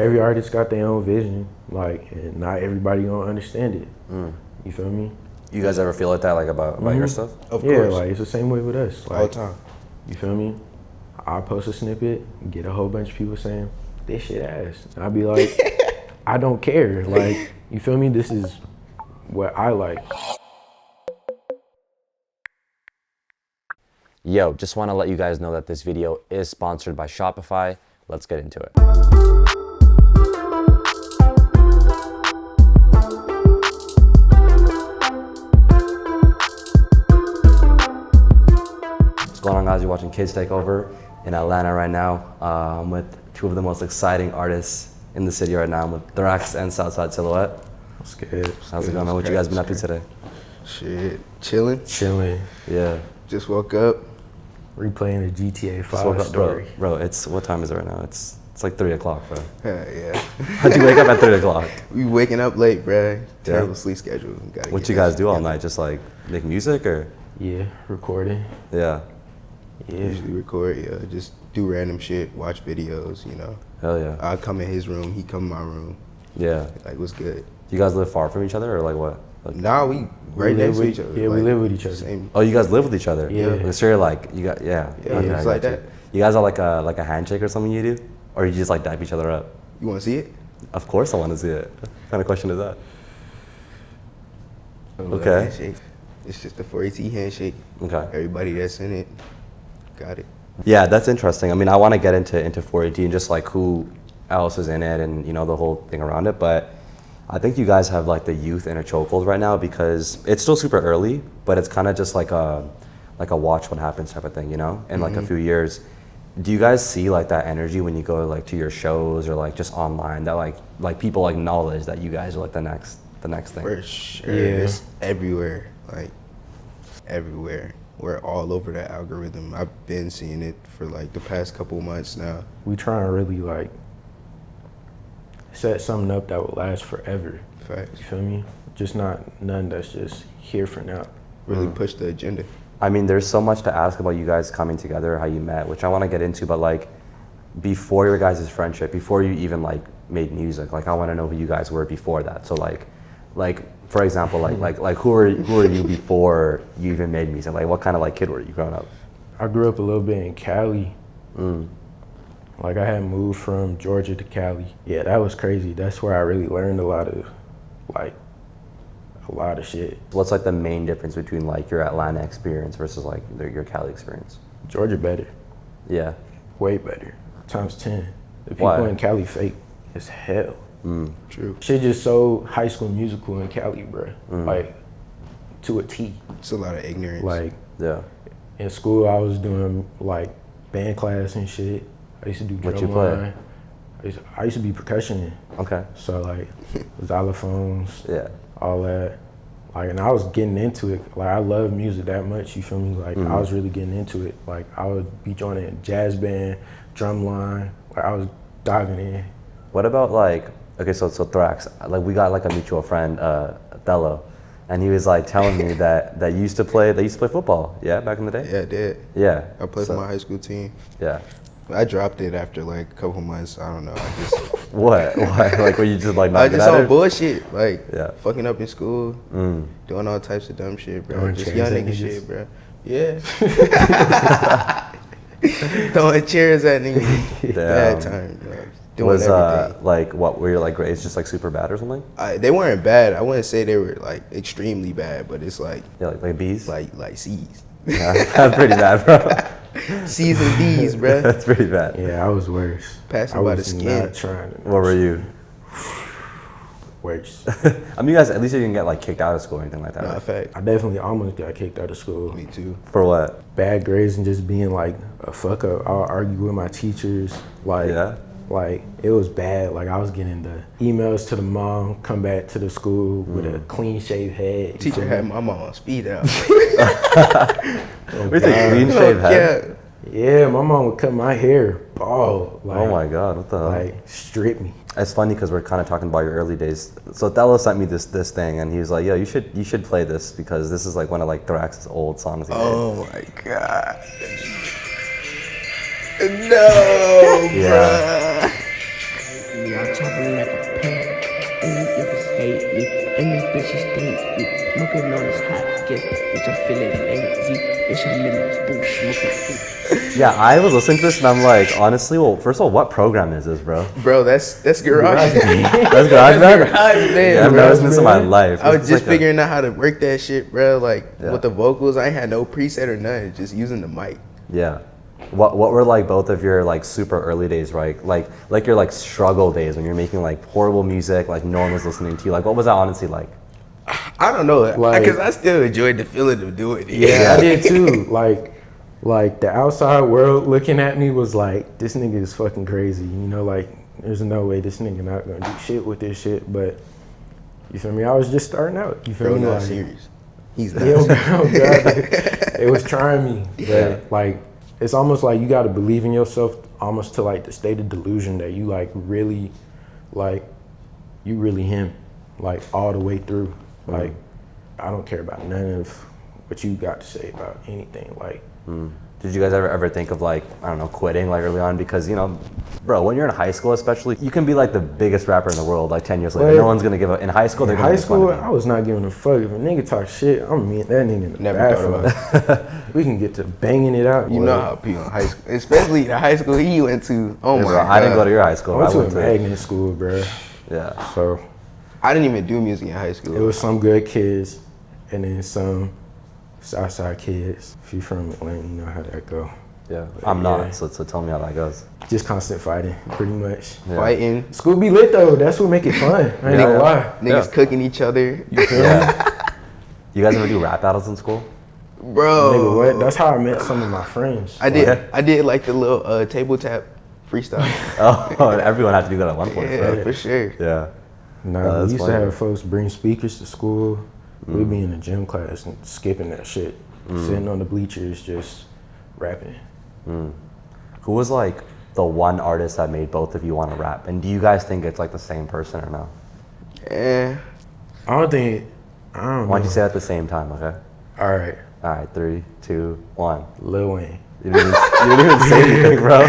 Every artist got their own vision, like, and not everybody gonna understand it. You feel me? You guys ever feel like that, like about your stuff? Of course. Like it's the same way with us. Like, all the time. You feel me? I'll post a snippet, get a whole bunch of people saying, this shit ass. And I'll be like, I don't care. Like, you feel me? This is what I like. Yo, just want to let you guys know that this video is sponsored by Shopify. Let's get into it. What's going on, guys? You're watching Kids Takeover in Atlanta right now. I'm with two of the most exciting artists in the city right now. I'm with Thrax and SouthsideSilhouette. What's good? How's it going, man? What you guys been up to today? Shit, chilling. Chilling. Yeah. Just woke up. Replaying the GTA 5 story. Bro, it's, what time is it right now? It's like 3 o'clock, bro. Yeah. How'd you wake up at 3 o'clock? We waking up late, bruh. Terrible sleep schedule. What you guys do all night? Just like make music or? Yeah, recording. Yeah. Yeah. Usually record, yeah. Just do random shit, watch videos, you know. Hell yeah. I come in his room, he come in my room. Yeah. Like, what's good? You guys live far from each other or like what? Like, Nah, we right next to each other. Yeah, like, we live with each other. Same. oh, you guys live with each other? Yeah. So you're like, you got, yeah. Yeah, okay, it's I like got that. You guys are like a handshake or something you do? Or you just like dap each other up? You want to see it? Of course I want to see it. What kind of question is that? Okay. Handshake. It's just a 4AT handshake. Okay. Everybody that's in it got it. Yeah, that's interesting. I mean, I want to get into 4AT and just like who else is in it and you know the whole thing around it, but I think you guys have like the youth in a chokehold right now because it's still super early, but it's kind of just like a watch what happens type of thing, you know? In like a few years, do you guys see like that energy when you go like to your shows or like just online that like people acknowledge that you guys are like the next thing? For sure. Yeah. It's everywhere. Like everywhere. We're all over that algorithm. I've been seeing it for like the past couple months now. We try and really like set something up that will last forever. Facts. You feel me? Just none that's just here for now. Really push the agenda. I mean, there's so much to ask about you guys coming together, how you met, which I want to get into, but like before your guys' friendship, before you even like made music, like I want to know who you guys were before that. So like for example, like who are you before you even made music? Like what kind of like kid were you growing up? I grew up a little bit in Cali. Like I had moved from Georgia to Cali. Yeah, that was crazy. That's where I really learned a lot of shit. What's like the main difference between like your Atlanta experience versus like your Cali experience? Georgia better. Yeah. Way better. Times 10. The people Why? in Cali fake as hell. True. Shit just so High School Musical in Cali, bro. Like to a T. It's a lot of ignorance. Like Yeah. in school, I was doing like band class and shit. I used to do What you drumline. play? I used to be percussion. Okay. So like xylophones, Yeah. all that. Like, and I was getting into it. Like, I love music that much, you feel me? Like, I was really getting into it. Like, I would be joining jazz band, drumline. Like, I was diving in. What about like, okay, so Thrax, like we got like a mutual friend, Othello, and he was like telling me that they used to play football, yeah, back in the day? Yeah, I did. Yeah. I played for my high school team. Yeah. I dropped it after like a couple months. I don't know. I just What? Why? Like were you just like not I good just at on it? bullshit. Like Yeah. fucking up in school, doing all types of dumb shit, bro. Throwing Just chairs young at nigga niggas. shit, bro. Yeah. Throwing chairs at niggas. Bad time, bro. Doing Was everything. like what were your like grades just like super bad or something? They weren't bad. I wouldn't say they were like extremely bad, but it's like Yeah, like B's? like C's. Yeah, that's pretty bad, bro. C's and D's, bro. That's pretty bad. Yeah, I was worse. Passing I by the was skin. not trying to. What were you? Worse. I mean, you guys, at least you didn't get like kicked out of school or anything like that. Nah, Right? fact. I definitely almost got kicked out of school. Me too. For what? Bad grades and just being like a fuck up. I would argue with my teachers. Like, Yeah. like it was bad. Like I was getting the emails to the mom, come back to the school with a clean shaved head. You Teacher feel had me? my mom on speed out. We think clean shave head. Yeah, my mom would cut my hair bald. Like, Oh my god, what the hell? Like strip me. It's funny because we're kind of talking about your early days. So Othello sent me this thing, and he was like, "Yo, you should play this because this is like one of like Thrax's old songs." He made." Oh my god. No, Yeah. bruh. Me, I travel like a pet. And these niggas hate me. And these bitches date me. Smoking on this hot gift. Bitch, I'm feeling lazy. Bitch, I'm in the booth smoking. Yeah, I was listening to this and I'm like, honestly, well, first of all, what program is this, bro? Bro, that's GarageBand. That's GarageBand? GarageBand, Yeah, I've bro. never seen this in my life. I was It's just like figuring out how to work that shit, bro. Like Yeah. with the vocals, I ain't had no preset or nothing. Just using the mic. Yeah. What were like both of your like super early days, right? Like your like struggle days when you're making like horrible music, like no one was listening to you. Like what was that honestly like? I don't know, Like- because I still enjoyed the feeling of doing it. Yeah, I did too. Like the outside world looking at me was like, this nigga is fucking crazy. You know, like there's no way this nigga not gonna do shit with this shit. But you feel me? I was just starting out. You feel Bro, me? not Like, serious. He's not. yeah, oh God, it was trying me. But like, it's almost like you got to believe in yourself, almost to like the state of delusion that you like really, like, you really him, like all the way through. Like, I don't care about none of what you got to say about anything. Like, Did you guys ever think of like, I don't know, quitting like early on? Because, you know, bro, when you're in high school especially, you can be like the biggest rapper in the world like 10 years later. Well, No one's gonna give a, in high school, they're in gonna high make fun school, of I you. was not giving a fuck. If a nigga talk shit, I'm meeting that nigga in the Never thought bathroom. We can get to banging it out. You boy. know how people in high school, especially the high school he went to. Oh Yeah, my bro, god, I didn't go to your high school. I went to a to- magnet school, bro. Yeah. So I didn't even do music in high school. it was some good kids, and then some Southside kids. If you from Atlanta, you know how that go. Yeah. I'm Yeah. not, so tell me how that goes. Just constant fighting, pretty much. Yeah. fighting. School be lit though. That's what make it fun. I ain't gonna lie. Niggas cooking each other. Yeah. You guys ever do rap battles in school? Bro. Nigga, what? That's how I met some of my friends. I did. Yeah. I did like the little table tap freestyle. Oh, and everyone had to do that at one point, Yeah, bro. for sure. Yeah. Nah, Oh, we that's used funny. to have folks bring speakers to school. We'd be in the gym class and skipping that shit, sitting on the bleachers just rapping. Who was like the one artist that made both of you want to rap? And do you guys think it's like the same person or no? Eh. I don't know. Why don't you say it at the same time, okay? All right, All right, 3, 2, 1. Lil Wayne. You didn't even say anything, bro.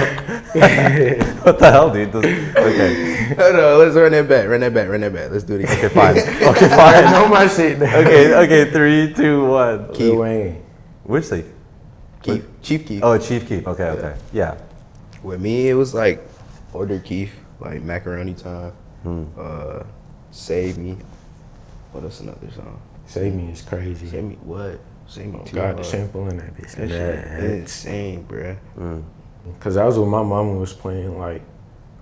What the hell, dude? Okay. No, let's run that back. Run that back. Let's do it again. Okay, fine. Okay, I fine. know my shit now. Okay, 3, 2, 1. Lil Wayne. Which thing? Keef. Chief Keef. Oh, Chief Keef. Okay. Yeah. With me, it was like Order Keef, like Macaroni Time, Save Me. What else? Another song. Save Me is crazy. Save Me what? Save Me Oh too God, hard. the sample in that bitch. That shit insane, bruh. Cause that was what my mama was playing like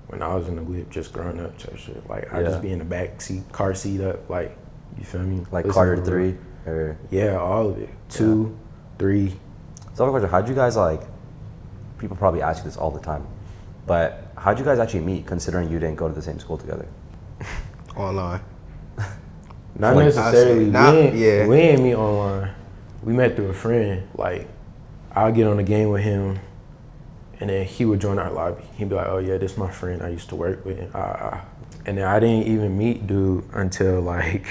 when I was in the whip, just growing up, type shit. Like I Yeah. just be in the back seat, car seat up, like you feel me? Like Listen Carter to 3. Or Yeah, all of it. 2, 3. so I have a question. How'd you guys like? People probably ask you this all the time, but how'd you guys actually meet? Considering you didn't go to the same school together. Online. Not Like, necessarily. yeah. We ain't meet online. We met through a friend. Like, I'll get on the game with him, and then he would join our lobby. He'd be like, "Oh yeah, this is my friend I used to work with." And then I didn't even meet dude until like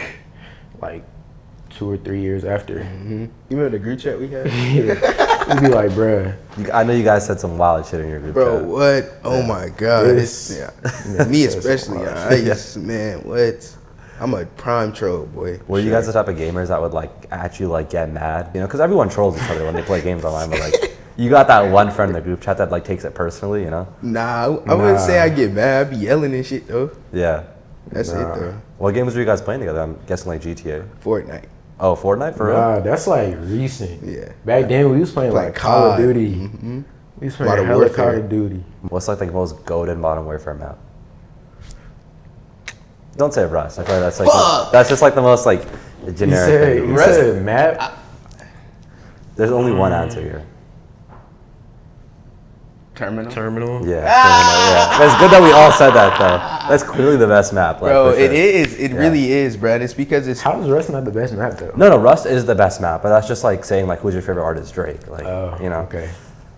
2 or 3 years after. You remember the group chat we had? He'd be like, "Bruh, I know you guys said some wild shit in your group Bro, chat. what? Oh my God. This- Yeah. Me said some especially. wild I used, man, what? I'm a prime troll, boy. Were you guys the type of gamers that would like actually like get mad? You know, because everyone trolls each other when they play games online, but like you got that one friend in the group chat that like takes it personally, you know? Nah, I wouldn't say I get mad. I be yelling and shit, though. Yeah. That's it, though. What games were you guys playing together? I'm guessing like GTA. Fortnite. Oh, Fortnite for real? nah, that's like recent." Yeah. Back then we was playing like Call of COD. Duty. We was playing Modern hella Call Warfare. of Duty. What's like the most goated Modern Warfare map? Don't say Rust. I feel like that's like that's just like the most like generic thing. You said map? There's only one answer here. Terminal. Terminal? Yeah. Yeah. It's good that we all said that though. That's clearly the best map. Like, Bro, for sure. it is. It really is, bro. It's because it's. How is Rust not the best map though? No, Rust is the best map, but that's just like saying like who's your favorite artist, Drake. Like, Oh, you know. okay.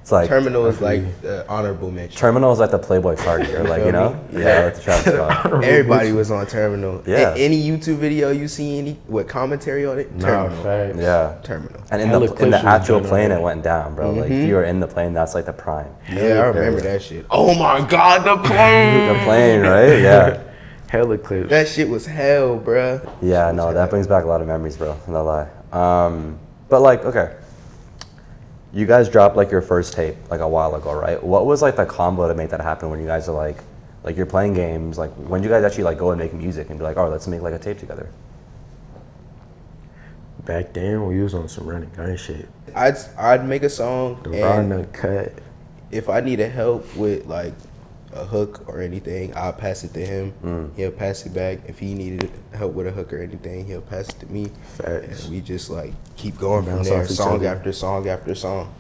It's like Terminal is like the honorable mention. Terminal is like the Playboy Carti, or like, you know? Yeah, like the Travis Scott. Everybody was on Terminal. Yeah. Any YouTube video you see with commentary on it, Terminal. Facts. Yeah. Terminal. And in Hella the clips was actual done plane, right. it went down, bro. Like, if you were in the plane, that's like the prime. Yeah, I remember that shit. Oh my God, the plane. The plane, right? Yeah. Hella clips. That shit was hell, bruh. Yeah, no, that brings back a lot of memories, bro. No lie. But like, okay. You guys dropped like your first tape like a while ago, right? What was like the combo to make that happen when you guys are like you're playing games? Like, when did you guys actually like go and make music and be like, oh, let's make like a tape together? Back then, we was on some running gun shit. I'd make a song, The raw and nut cut. if I needed help with like a hook or anything, I'll pass it to him. He'll pass it back. If he needed help with a hook or anything, he'll pass it to me. Facts. And we just like keep going from Bounce there, off each song other. after song after song.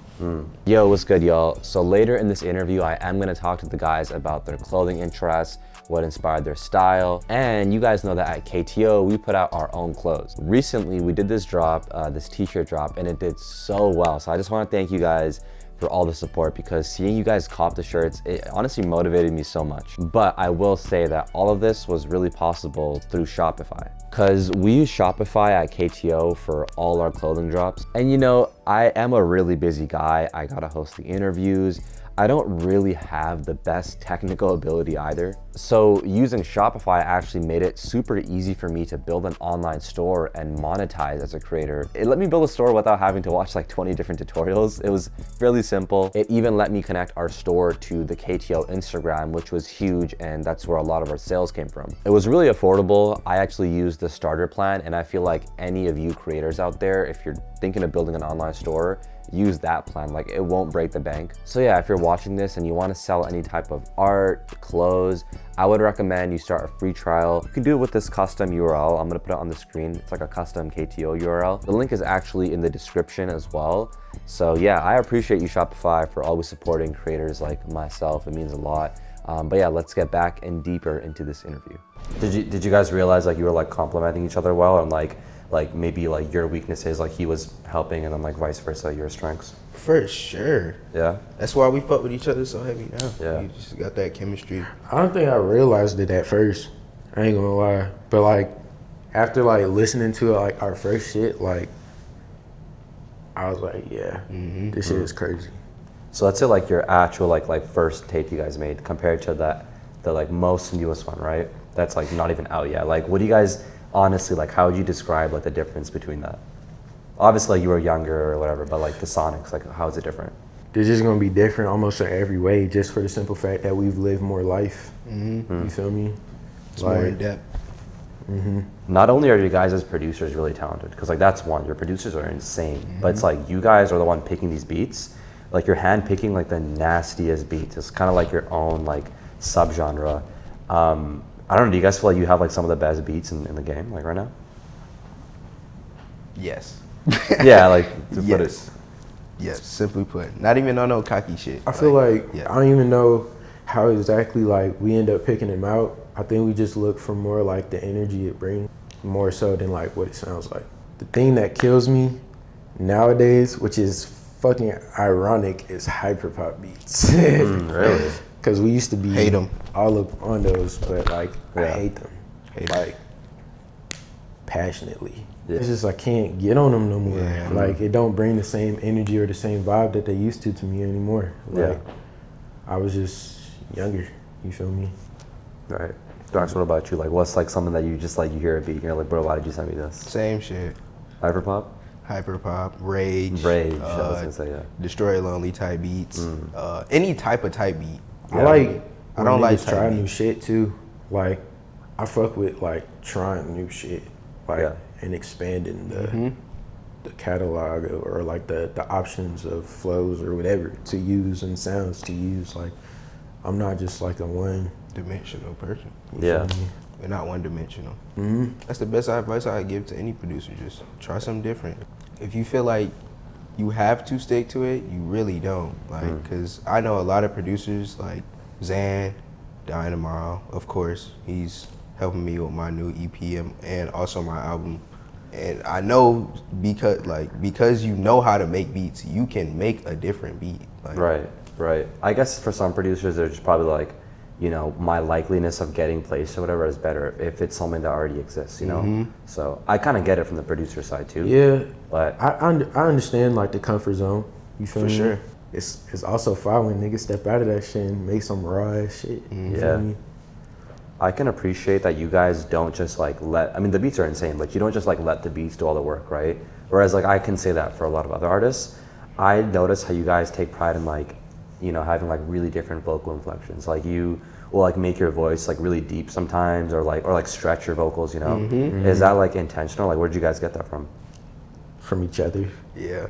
Yo, what's good, y'all? So later in this interview, I am gonna talk to the guys about their clothing interests, what inspired their style, and you guys know that at KTO, we put out our own clothes. Recently, we did this drop, this t-shirt drop, and it did so well. So I just wanna thank you guys for all the support, because seeing you guys cop the shirts, it honestly motivated me so much. But I will say that all of this was really possible through Shopify, because we use Shopify at KTO for all our clothing drops. And you know, I am a really busy guy. I gotta host the interviews. I don't really have the best technical ability either. So using Shopify actually made it super easy for me to build an online store and monetize as a creator. It let me build a store without having to watch like 20 different tutorials. It was really simple. It even let me connect our store to the KTO Instagram, which was huge, and that's where a lot of our sales came from. It was really affordable. I actually used the starter plan, and I feel like any of you creators out there, if you're thinking of building an online store, use that plan. Like, it won't break the bank. So yeah, if you're watching this and you want to sell any type of art, clothes, I would recommend you start a free trial. You can do it with this custom URL. I'm gonna put it on the screen. It's like a custom KTO URL. The link is actually in the description as well. So yeah, I appreciate you, Shopify, for always supporting creators like myself. It means a lot. But yeah, let's get back and deeper into this interview. Did you guys realize like you were like complimenting each other well, and like maybe like your weaknesses, like he was helping, and then like vice versa, your strengths? For sure. Yeah. That's why we fuck with each other so heavy now. Yeah. We just got that chemistry. I don't think I realized it at first. I ain't gonna lie. But like, after like listening to like our first shit, like, I was like, yeah, this shit is crazy. So let's say like your actual like first tape you guys made compared to the like most newest one, right? That's like not even out yet. Like, what do you guys honestly, like, how would you describe like the difference between that? Obviously, like, you were younger or whatever, but like the sonics, like, how is it different? They're just gonna be different almost in every way, just for the simple fact that we've lived more life. You feel me? It's more in depth. Not only are you guys as producers really talented, because like that's one, your producers are insane, but it's like you guys are the one picking these beats. Like, you're hand picking like the nastiest beats. It's kind of like your own like subgenre. I don't know, do you guys feel like you have like some of the best beats in the game, like right now? Yes. Yeah, like, to put it. Yes. Yes, simply put. Not even on no cocky shit. I feel like yeah. I don't even know how exactly like we end up picking them out. I think we just look for more like the energy it brings, more so than like what it sounds like. The thing that kills me nowadays, which is fucking ironic, is hyperpop beats. Really? Because we used to be Hate 'em. all up on those, but like I Yeah. hate them, Hate 'em. like passionately. Yeah. It's just I can't get on them no more. Yeah. Like, it don't bring the same energy or the same vibe that they used to me anymore. Yeah. Like, I was just younger. You feel me? Right. Thrax, what about you? Like, what's like something that you just like, you hear a beat and you're like, bro, why did you send me this? Same shit. Hyperpop? Hyperpop, Rage. Rage, I was gonna say, yeah. Destroy Lonely type beats. Any type of type beat. I like. I don't like try type new beats. shit too. Like, I fuck with like trying new shit, like, Yeah. and expanding the catalog or like the options of flows or whatever to use and sounds to use. Like, I'm not just like a one. Dimensional person. You Yeah. feel me? We're not one dimensional. That's the best advice I give to any producer. Just try something different. If you feel like you have to stick to it, you really don't. Like, cause I know a lot of producers like Zan, Dying Tomorrow, of course. He's helping me with my new EP and also my album. And I know because you know how to make beats, you can make a different beat. Like, right. I guess for some producers, they're just probably like, you know, my likeliness of getting placed or whatever is better if it's something that already exists, you know? So I kind of get it from the producer side too. Yeah, but I understand like the comfort zone. You feel me? For sure. It's also fine when niggas step out of that shit and make some raw ass shit. You feel me? I can appreciate that you guys don't just like I mean, the beats are insane, but you don't just like let the beats do all the work, right? Whereas like I can say that for a lot of other artists. I notice how you guys take pride in like, you know, having like really different vocal inflections. Like you will like make your voice like really deep sometimes, or like stretch your vocals, you know? Is that like intentional? Like where'd you guys get that from? From each other. Yeah.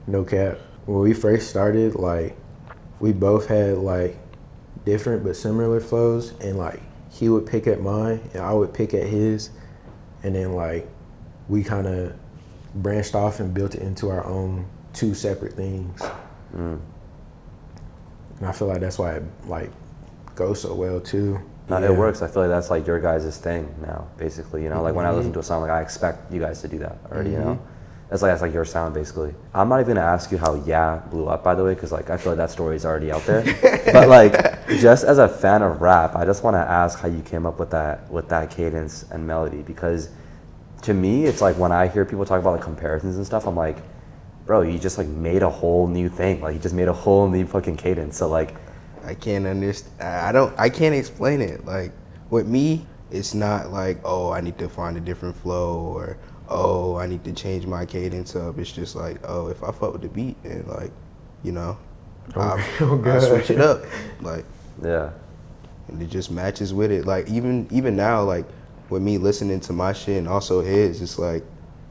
No cap. When we first started, like we both had like different but similar flows, and like he would pick at mine and I would pick at his, and then like we kind of branched off and built it into our own two separate things. And I feel like that's why it like goes so well too. No, it works. I feel like that's like your guys' thing now, basically, you know? Like when I listen to a song, like I expect you guys to do that already, you know? That's like your sound, basically. I'm not even gonna ask you how Yeaaaa blew up, by the way, because like I feel like that story is already out there. But like, just as a fan of rap, I just want to ask how you came up with that cadence and melody, because to me, it's like when I hear people talk about like comparisons and stuff, I'm like, bro, you just like made a whole new thing. Like you just made a whole new fucking cadence. So like, I can't understand. I can't explain it. Like with me, it's not like, oh, I need to find a different flow, or oh, I need to change my cadence up. It's just like, oh, if I fuck with the beat and like, you know, I switch it up. Like, yeah. And it just matches with it. Like even now, like with me listening to my shit and also his, it's like,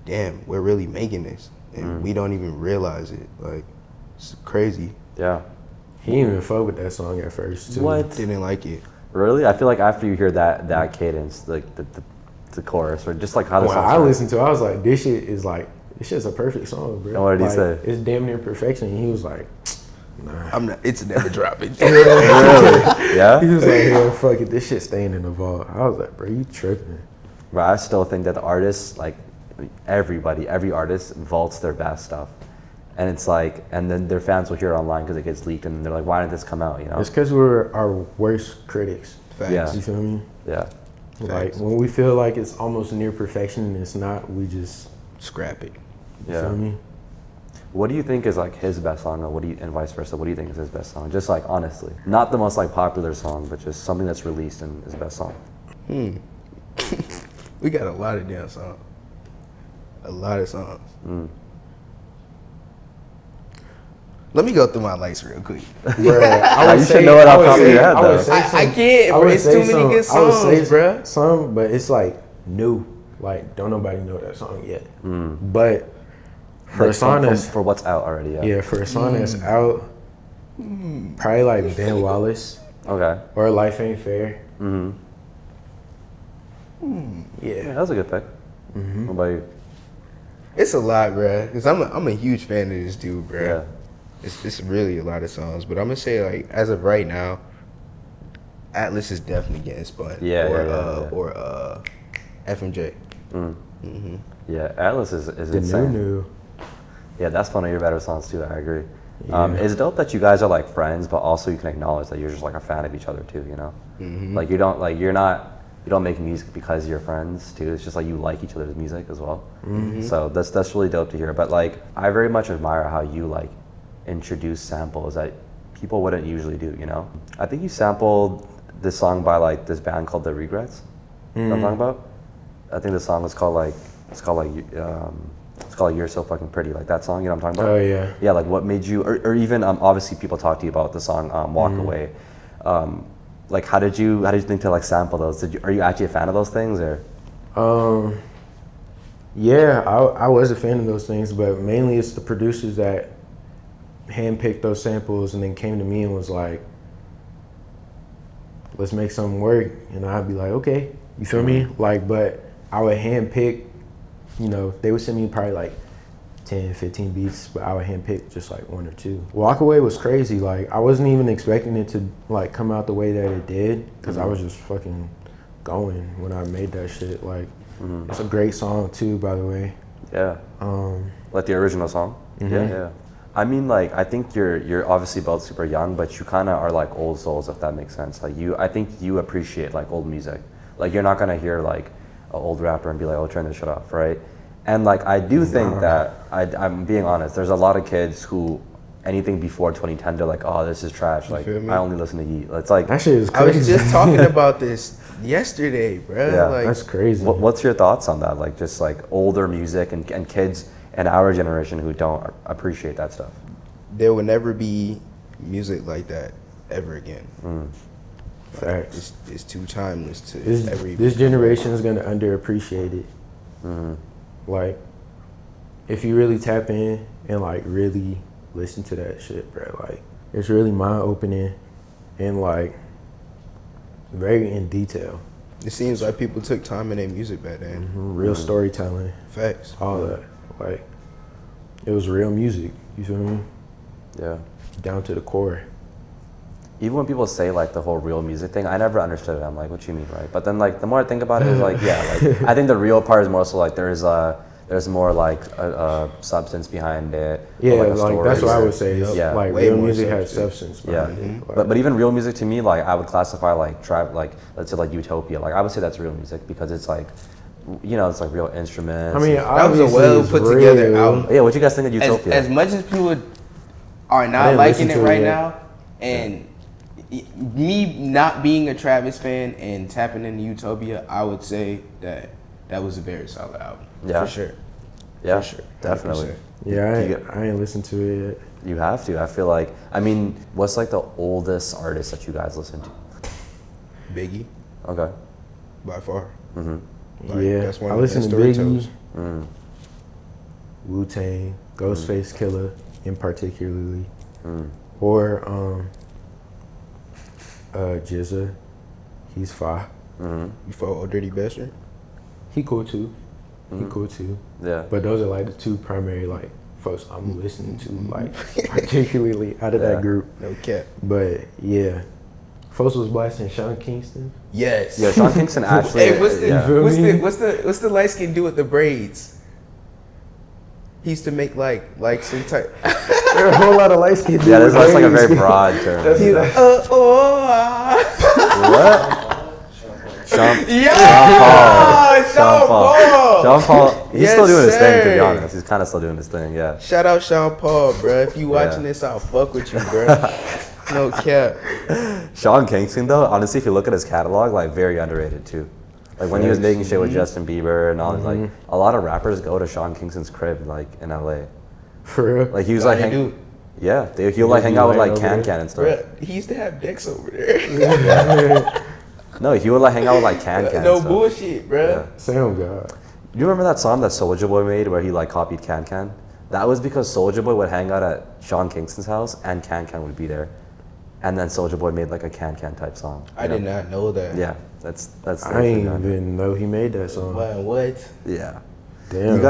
damn, we're really making this. And we don't even realize it. Like, it's crazy. Yeah. He didn't even fuck with that song at first too. What? Didn't like it. Really? I feel like after you hear that cadence, like the chorus, or just like how the When song I starts. listened to it, I was like, this shit's a perfect song, bro. And what did he Like, say? It's damn near perfection. And he was like, nah. It's never dropping. Really? Yeah? He was like, yeah, fuck it, this shit's staying in the vault. I was like, bro, you tripping. But I still think that the artists, like every artist vaults their best stuff. And it's like, and then their fans will hear it online because it gets leaked, and they're like, why didn't this come out, you know? It's because we're our worst critics. Facts. Yeah. You feel me? Yeah. Like, when we feel like it's almost near perfection and it's not, we just, Scrap it. you Yeah. feel me? What do you think is like his best song, or and vice versa? What do you think is his best song? Just like honestly, not the most like popular song, but just something that's released and is the best song. We got a lot of damn songs. A lot of songs. Let me go through my lights real quick. Bruh, I You should know it off the top of your head, though. I can't, bro. It's too many good I would say songs, bro. some, but it's like new. Like, don't nobody know that song yet. But for Like a song that's for what's out already, yeah. for a song that's out, probably like Ben Wallace Okay. or Life Ain't Fair. Yeah, that's a good pick. What about you? It's a lot, bro. Cause I'm a huge fan of this dude, bro. Yeah. It's really a lot of songs, but I'm gonna say like as of right now, Atlas is definitely getting spun. Yeah, or FMJ. Yeah, Atlas is The insane. new. Yeah, that's one of your better songs too. I agree. Yeah. It's dope that you guys are like friends, but also you can acknowledge that you're just like a fan of each other too. You know, like you don't make music because you're friends too. It's just like you like each other's music as well. So that's really dope to hear. But like I very much admire how you like introduce samples that people wouldn't usually do. You know, I think you sampled this song by like this band called The Regrets. You know what I'm talking about? I think the song was called like You're So Fucking Pretty, like that song, you know what I'm talking about? Oh yeah. Yeah, like what made you, or even obviously people talk to you about the song Walk Away. Like how did you think to like sample those? Are you actually a fan of those things, or? Yeah, I was a fan of those things, but mainly it's the producers that handpicked those samples and then came to me and was like, let's make something work. And I'd be like, okay, you feel me? Like, but I would handpick, you know, they would send me probably like 10, 15 beats, but I would handpick just like one or two. Walk Away was crazy. Like, I wasn't even expecting it to like come out the way that it did, because I was just fucking going when I made that shit. Like, it's a great song too, by the way. Yeah. Like the original song. Yeah. I mean, like, I think you're obviously both super young, but you kind of are like old souls, if that makes sense. Like I think you appreciate like old music. Like you're not gonna hear like an old rapper and be like, oh, turn this shit off, right? And like I do think that I'm being honest. There's a lot of kids who anything before 2010, they're like, oh, this is trash. Like I only listen to Yeet. It's like That shit is crazy. I was just talking about this yesterday, bro. Yeah. Like, That's crazy. What's your thoughts on that? Like just like older music and kids and our generation who don't appreciate that stuff. there will never be music like that ever again. Facts. It's too timeless to This generation is gonna underappreciate it. Like, if you really tap in and like really listen to that shit, bro, like it's really mind opening and like very in detail. It seems like people took time in their music back then. Real storytelling, Facts. all that. Like, it was real music. You feel me? Yeah. Down to the core. Even when people say like the whole real music thing, I never understood it. I'm like, what you mean, right? But then like the more I think about it, is like, yeah, like I think the real part is more so like there's more like a substance behind it. Yeah, or, like, a like story. that's what I would say. Yeah. Like Way real more music has substance. substance. Yeah, behind it. Like, but even real music to me, like I would classify like trap, like let's say like Eutopia. Like I would say that's real music because it's like, you know, it's like real instruments. I mean, That was a obviously well it's put together real. album. yeah. What you guys think of Eutopia? As much as people are I not didn't liking listen it to it right yet. now, and me not being a Travis fan and tapping into Utopia, I would say that was a very solid album. Yeah. For sure. yeah, For sure. definitely. 100%. Yeah, I ain't listened to it yet. You have to. I feel like. I mean, what's like the oldest artist that you guys listen to? Biggie, Okay. by far. Yeah, that's one I of the listen to storytellers. Biggie, Wu-Tang, Ghostface Killer in particularly, or Jizza. He's fire. You follow Old Dirty Bastard? He cool too. He cool too. Yeah. But those are like the two primary like folks I'm listening to, like particularly out of that group. No cap. But yeah, folks was blasting Sean Kingston. Yes. Yeah, Sean Kingston actually. Hey, what's the yeah. what's the light skin do with the braids? He used to make like some type. There are a whole lot of light skinned Yeah, that's like a very broad term. He's like, What? Sean Sean Paul. Sean Paul, he's Yes, still doing his thing, to sir. be honest. He's kind of still doing his thing, yeah. Shout out Sean Paul, bro. If you watching Yeah. this, I'll fuck with you, bro. No cap. Sean Kingston, though, honestly, if you look at his catalog, like, very underrated, too. Like, when he was making shit with Justin Bieber and all this, like, a lot of rappers go to Sean Kingston's crib, like, in LA. for real. Like, he was Why like, they do? yeah, he'll, like, hang out with, like, Kankan and stuff. Bruh, he used to have decks over there. No, he would, like, hang out with, like, Kankan No and stuff. bullshit, bruh. Yeah. Sam God. Do you remember that song that Soulja Boy made where he like copied Kankan? That was because Soulja Boy would hang out at Sean Kingston's house and Kankan would be there, and then Soulja Boy made like a Kankan type song. I did not know that. Yeah, that's. I ain't even know he made that song. What? Yeah. Damn. You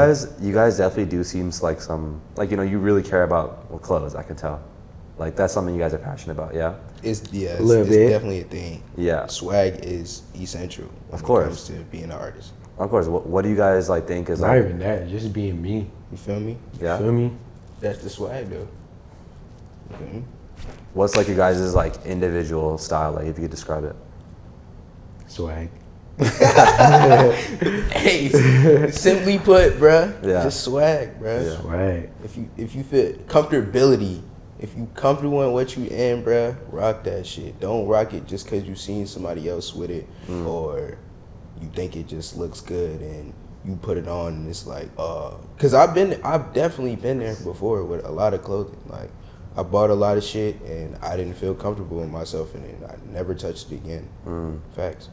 guys definitely do seems like some like you really care about clothes. I can tell. Like that's something you guys are passionate about. Yeah. It's Little bit. definitely a thing. Yeah. Swag is essential when Of course. it comes to being an artist. Of course. What do you guys like think is Not like? even that, just being me. You feel me? Yeah. Feel me? That's the swag, though. You feel me? What's like your guys' like individual style? Like if you could describe it. Swag. Hey, simply put, bruh. Yeah. Just swag, bruh. Yeah. Swag. If you feel comfortability, if you comfortable in what you in, bruh, rock that shit. Don't rock it just because you seen somebody else with it or you think it just looks good and you put it on and it's like, because I've definitely been there before with a lot of clothing. Like, I bought a lot of shit and I didn't feel comfortable with myself in it. I never touched it again. Facts.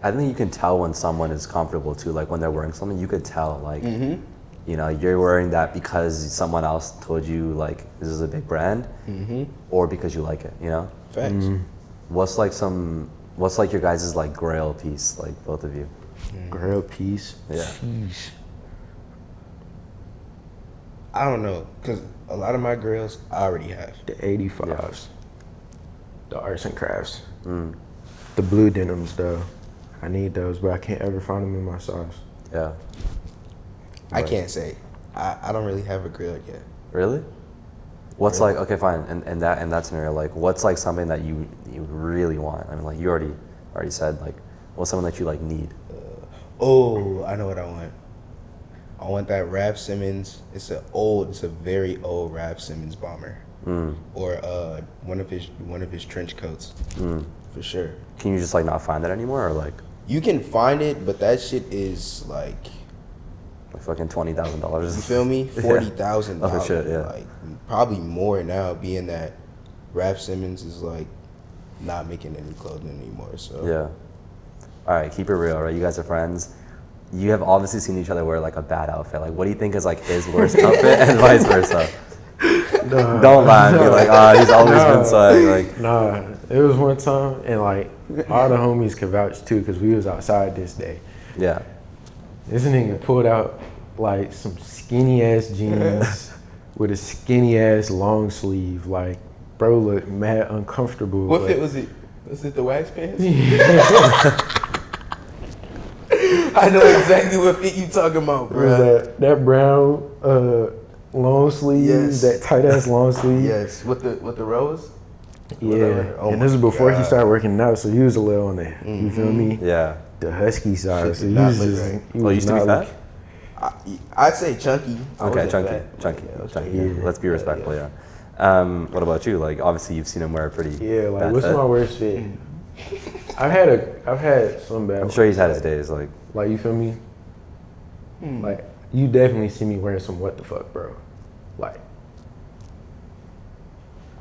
I think you can tell when someone is comfortable too. Like when they're wearing something, you could tell. Like, you're wearing that because someone else told you like this is a big brand, or because you like it. You know. Facts. What's like your guys' like Grail piece? Like both of you. Grail piece. Yeah. Sheesh. I don't know, because a lot of my grills I already have. The 85s. The arts and crafts. The blue denims though. I need those, but I can't ever find them in my size. Yeah. I can't say. I don't really have a grill yet. Really? What's like, okay, fine, in that scenario, like, what's like something that you really want? I mean, like, you already said, like, what's something that you like need? Oh, I know what I want. I want that Raf Simmons. It's a very old Raf Simmons bomber, or one of his trench coats, for sure. Can you just like not find it anymore, or like? You can find it, but that shit is like fucking $20,000. You feel me? $40,000. Oh shit, yeah. Like probably more now, being that Raf Simmons is like not making any clothing anymore. So yeah. All right, keep it real, right? You guys are friends. You have obviously seen each other wear like a bad outfit. Like, what do you think is like his worst outfit, and vice versa? Nah, Don't lie and be like, he's always been swag. Like, nah, it was one time, and like all the homies can vouch too, cause we was outside this day. yeah. This nigga pulled out like some skinny ass jeans with a skinny ass long sleeve. Like, bro looked mad uncomfortable. what fit was it? Was it the wax pants? I know exactly what fit you talking about, bro. Was that brown long sleeve, Yes. that tight ass long sleeve? Yes, with the rose. Yeah, Whatever. Oh and this is my before he God. started working out, so he was a little on the, you feel me? Yeah. The husky side. Shit So did he not was look just, right. he Oh, was you used to be not fat? I'd say chunky. I Okay, wasn't chunky. fat. Chunky. Yeah, I was Chunky. chunky. Yeah. Let's be respectful, yeah. What about you? Like, obviously you've seen him wear a pretty Yeah, like bad what's fit. my worst fit? I've had some bad I'm sure he's had ones, his days, like, like you feel me? Like you definitely see me wearing some what the fuck, bro. Like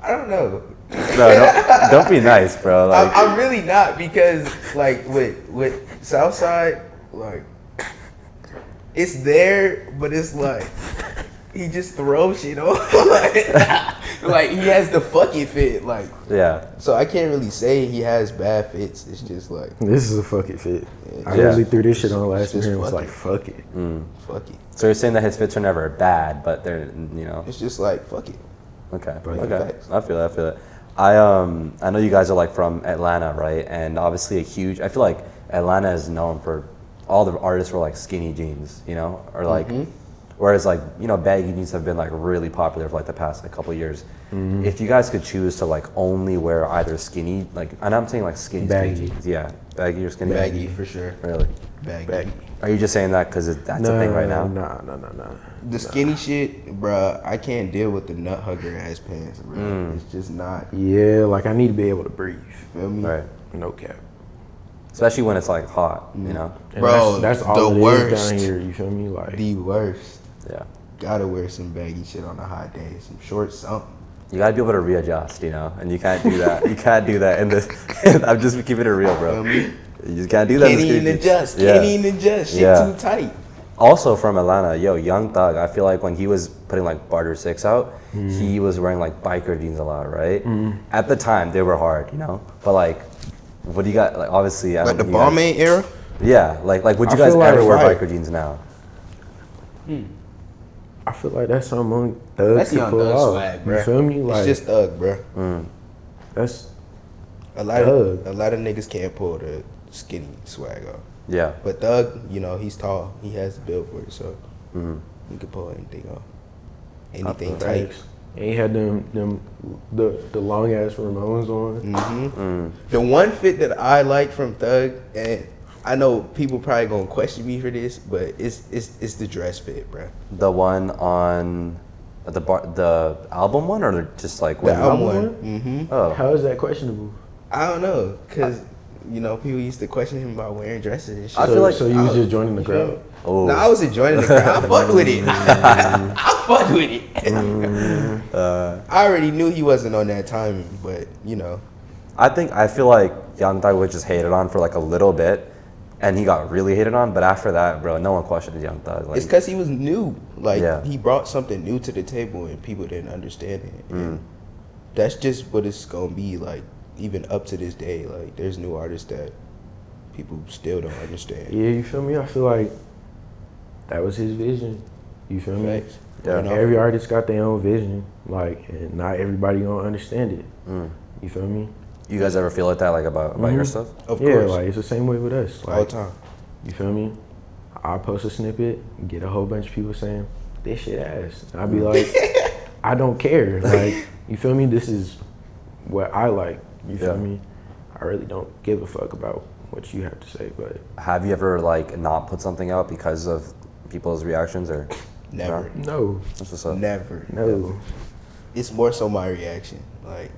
I don't know. no, don't be nice, bro. Like, I'm really not, because like with Southside, like it's there, but it's like he just throws shit on. like he has the fucking fit, like, yeah. so I can't really say he has bad fits. It's just like this is a fuck it fit. I Yeah. really threw this shit on last just year and was fuck like, it. fuck it. fuck it. So you're saying that his fits are never bad, but they're, you know. It's just like fuck it. Okay. Bro, Okay. facts. I feel it. I know you guys are like from Atlanta, right? And obviously I feel like Atlanta is known for all the artists wear like skinny jeans, you know, or like, whereas like, you know, baggy jeans have been like really popular for like the past like couple of years. If you guys could choose to like only wear either skinny, like, and I'm saying like skinny Baggy. jeans, yeah, baggy or skinny. Baggy for sure. Really? Baggy. Are you just saying that because that's a thing right now? Nah. The skinny shit, bruh, I can't deal with the nut hugger ass pants, bro. It's just not. Yeah, like I need to be able to breathe. Feel me? Right. No cap. Especially when it's like hot, you know? And Bro, that's all the it is worst. down here. You feel me? Like The worst. Yeah. Gotta wear some baggy shit on a hot day. Some shorts, something. You gotta be able to readjust, you know? And you can't do that. You can't do that in this. I'm just keeping it real, bro. Feel me? You just can't do that. Can't in this even community. adjust. Yeah. Can't even adjust. Shit Yeah. too tight. Also from Atlanta, Young Thug, I feel like when he was putting like Barter 6 out, he was wearing like biker jeans a lot, right? At the time, they were hard, you know? But like, what do you got, like obviously, I Like the don't know, you Balmain era? guys- Yeah, like would you I guys feel like ever wear fire. biker jeans now? I feel like that's something only thugs That's can Young pull Thug off. swag, You bro. feel me? Like It's just thug, bro. that's A lot Thug. of niggas can't pull the skinny swag off. Yeah. But Thug, you know, he's tall. He has the build for it, so he can pull anything off. Anything tight. facts. And he had the long ass Ramones on. The one fit that I like from Thug, and I know people probably gonna question me for this, but it's the dress fit, bro. The one on the album one, or just like The when- album album one. Oh, How is that questionable? I don't know, cause you know people used to question him about wearing dresses and shit. I feel like- so you was just joining the crowd. oh. No, I was enjoying the crowd. I fucked with it. I fucked with it. I already knew he wasn't on that timing, but you know. I feel like Young Thug was just hated on for like a little bit, and he got really hated on. But after that, bro, no one questioned Young Thug. Like, It's because he was new. Like, Yeah. he brought something new to the table and people didn't understand it. And that's just what it's going to be like, even up to this day. Like, there's new artists that people still don't understand. Yeah, you feel me? I feel like that was his vision. You feel me? Facts. Yeah. You know? Every artist got their own vision, like, and not everybody gonna understand it. You feel me? You guys ever feel like that, like about your stuff? Of Yeah, course. like it's the same way with us. Like, All the time. You feel me? I post a snippet, get a whole bunch of people saying, this shit ass. And I'd be like, I don't care. Like, you feel me? This is what I like. You feel me? I really don't give a fuck about what you have to say, but. Have you ever like not put something out because of people's reactions or? Never. No. That's what's up. Never. No. It's more so my reaction. Like,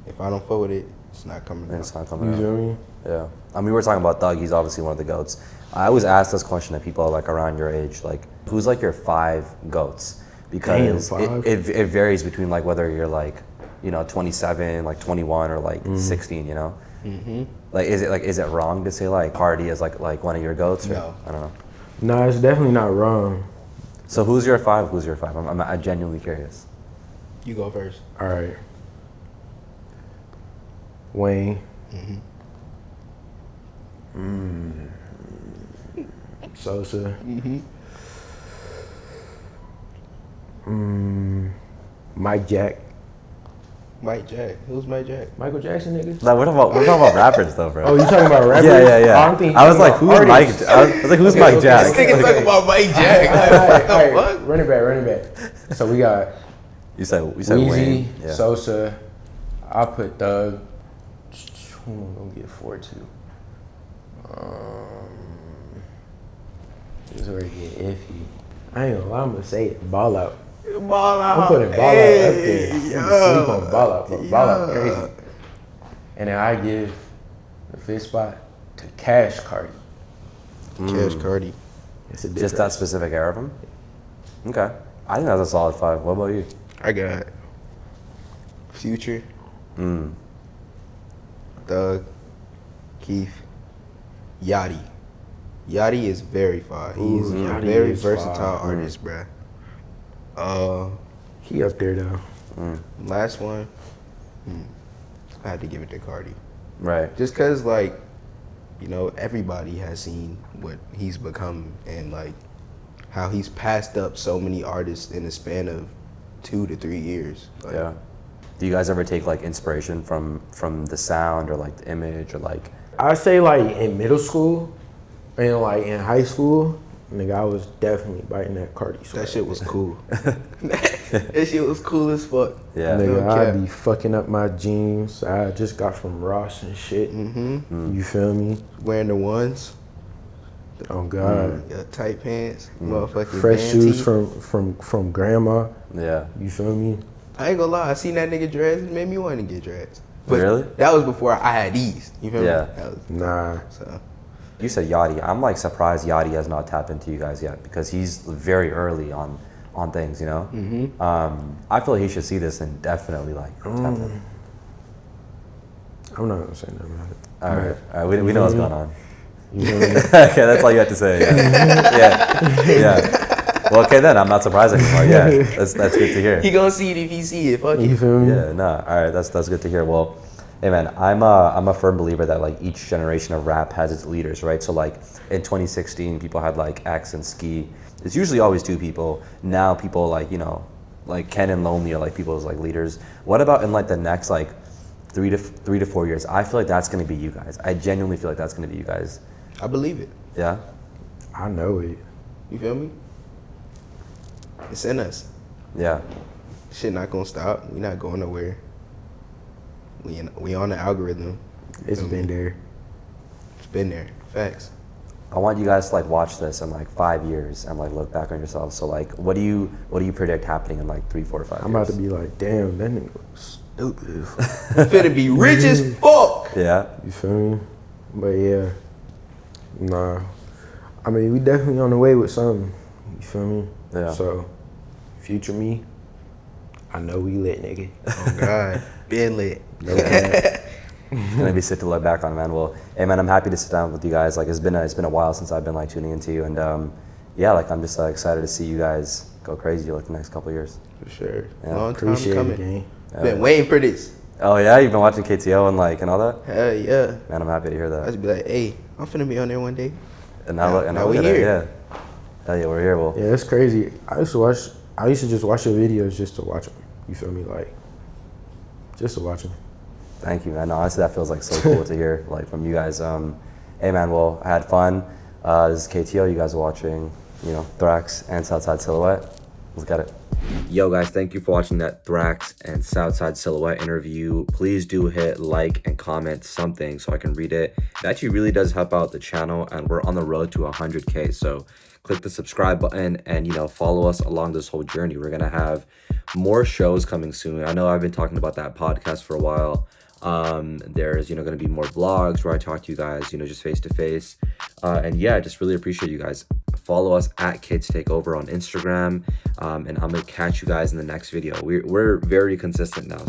if I don't fuck with it, it's not coming out. It's not coming You out. feel me? Yeah. I mean, we were talking about Thug. He's obviously one of the GOATs. I always ask this question to people like around your age, like, who's like your 5 GOATs? Because Damn, 5? it varies between like whether you're like, you know, 27, like 21, or like 16, you know? Mm-hmm. Like, is it wrong to say like Carti is like one of your GOATs? Or, No. I don't know. Nah, it's definitely not wrong. So who's your 5? Who's your 5? I'm genuinely curious. You go first. All right. Wayne. Sosa. Mike Jack. Mike Jack. Who's Mike Jack? Michael Jackson, nigga. Like, we're talking about rappers though, bro. Oh, you talking about rappers? Yeah. Oh, I'm thinking I was like, talking who's about Mike? artists. I was like, who's Okay, Mike okay. Jack? This nigga talking about Mike Jack. All right. Run it back. So we got You said Weezy, Wayne. Yeah. Sosa. I put Thug. Who am I gonna get 4 to? This is where it get iffy. I ain't gonna lie, I'm gonna say it. Ball Out. Ball out. I'm putting Ball Out up there. I'm gonna sleep on Ball Out, bro. Ball Out crazy. And then I give the 5th spot to Cash Carti. Cash Carti. It's a Just difference. that specific era of him? Okay. I think that's a solid 5. What about you? I got Future. Thug. Keef. Yachty. Yachty is very fine. He's a Yachty very is versatile fire. artist, bruh. He up there though. Last one. I had to give it to Carti. Right. Just cause like, you know, everybody has seen what he's become and like how he's passed up so many artists in a span of 2 to 3 years. Like, Yeah. Do you guys ever take like inspiration from the sound or like the image or like? I say like in middle school and like in high school, nigga, I was definitely biting that Carti swag. That shit was cool. That shit was cool as fuck. Yeah. Nigga, No I'd cap. be fucking up my jeans. I just got from Ross and shit. You feel me? Wearing the ones, Oh God. tight pants, motherfucking Fresh band shoes tee. from grandma. Yeah. You feel me? I ain't gonna lie, I seen that nigga dreads, it made me want to get dreads. But Really? that was before I had these. You feel Yeah. me? That was, Nah. so You said Yachty. I'm like surprised Yachty has not tapped into you guys yet because he's very early on things, you know? I feel like he should see this and definitely like tap in. I'm not gonna say nothing about it. All right. We know what's going on. You feel me? Okay, that's all you have to say. Yeah. Well, okay then. I'm not surprised anymore. Yeah, that's good to hear. he gonna see it if he see it. Fuck You it. feel me? Yeah, no. All right, that's good to hear. Well, hey man, I'm a firm believer that like each generation of rap has its leaders, right? So like in 2016, people had like X and Ski. It's usually always 2 people. Now people like, you know, like Ken and Lonely are like people's like leaders. What about in like the next like 3 to 4 years? I feel like that's gonna be you guys. I genuinely feel like that's gonna be you guys. I believe it. Yeah. I know it. You feel me? It's in us. Yeah. Shit not gonna stop. We not going nowhere. We on the algorithm. It's Feel been me? there. It's been there. Facts. I want you guys to like watch this in like 5 years and like look back on yourselves. So like, what do you predict happening in like 3, 4, 5 years? I'm about to be like, damn, that nigga was stupid. Finna be rich as fuck. Yeah. You feel me? But yeah, nah. I mean, we definitely on the way with something. You feel me? Yeah. So, future me, I know we lit, nigga. Oh God, been lit. No cap. It's gonna be sick to look back on, man. Well, hey man, I'm happy to sit down with you guys. Like it's been a while since I've been like tuning into you, and yeah, like I'm just excited to see you guys go crazy like the next couple of years. For sure. Yeah. Long time Appreciate it, coming. gang. Been waiting for this. Oh yeah, you've been watching KTO and like and all that. Hell yeah. Man, I'm happy to hear I that. just be like, hey, I'm finna be on there one day. And now now look we at it, here. yeah. Hell yeah, we're here. Well, Yeah, it's crazy. I used to just watch your videos just to watch them. You feel me? Like, just to watch them. Thank you, man. No, honestly, that feels like so cool to hear, like, from you guys. Hey, man, well, I had fun. This is KTO. You guys are watching, you know, Thrax and Southside Silhouette. Let's get it. Yo, guys, thank you for watching that Thrax and Southside Silhouette interview. Please do hit like and comment something so I can read it. It actually really does help out the channel, and we're on the road to 100K. So click the subscribe button and, you know, follow us along this whole journey. We're going to have more shows coming soon. I know I've been talking about that podcast for a while. There's, you know, going to be more vlogs where I talk to you guys, you know, just face to face. And yeah, I just really appreciate you guys. Follow us at Kids Takeover on Instagram. And I'm going to catch you guys in the next video. We're very consistent now.